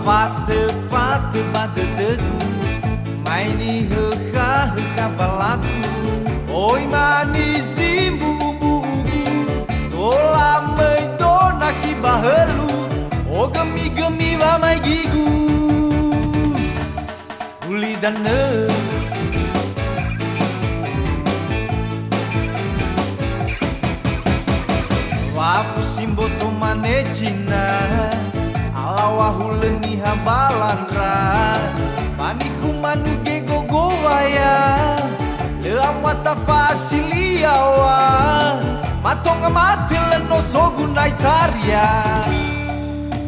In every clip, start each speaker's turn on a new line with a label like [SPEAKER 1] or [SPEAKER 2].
[SPEAKER 1] Fate bade degu maini heka balatu. Oi mani zimbu bubu tola mai dona ki bahelu. O gemi wa mai gigu uli dane. Wafu simbo to manejina alawahuleni hambalandra paniku manuge gogowaya leamwata fasiliawa matonga mateleno sogunaitaria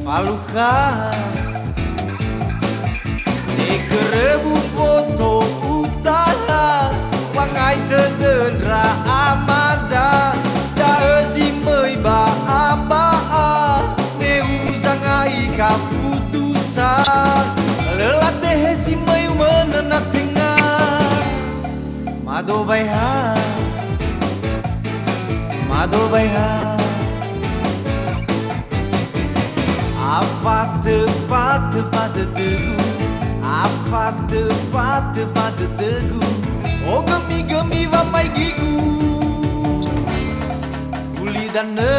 [SPEAKER 1] paluka nekerebu foto utara wangai tedendra amada daezimei ba ambaa neuzangai kaputusa lelate hesimei menena tengah madobaiha Fate bade degu Fate bade degu O gemi wa mai gigu uli dane.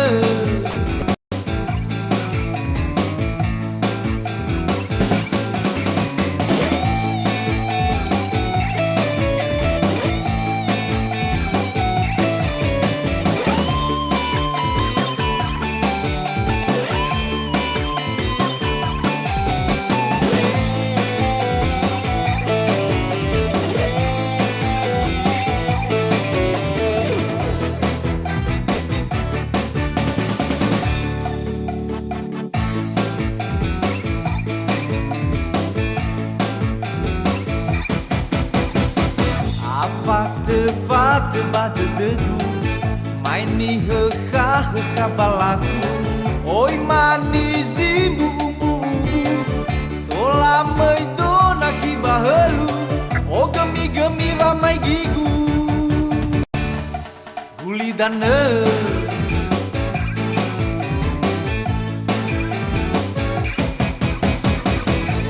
[SPEAKER 1] Fate bade degu maini heka balatu. Oi mani zimbu bubu tola mai dona ki bahelu. O gemi wa mai gigu uli dane.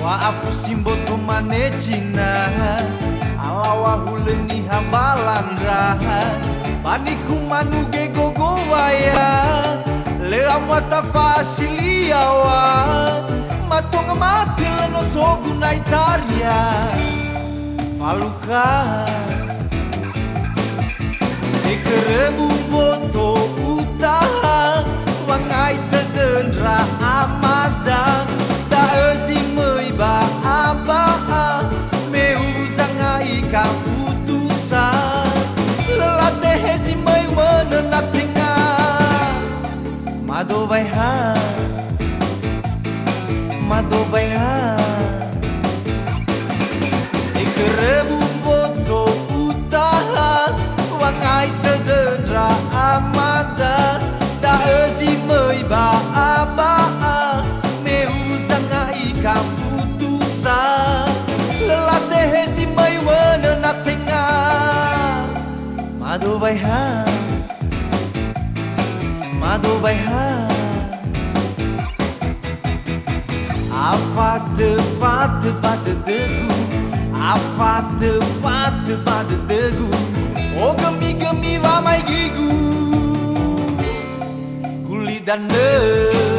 [SPEAKER 1] Waafu simbo to manejina alawahuleni hambalandra paniku manuge gogowaya leamwata fasiliawa matonga mateleno sogunaitaria paluka nekerebu foto utaha wangai tedendra amada daezimei ba ambaa meuzangai kaputusa lelate hesimei menena tengah madobaiha nekerebu foto utaha wangai tedendra amada daezimei ba ambaa meuzangai kaputusa lelate hesimei menena tengah madobaiha Fate bade degu Fate bade degu O gemi wa mai gigu guli dane.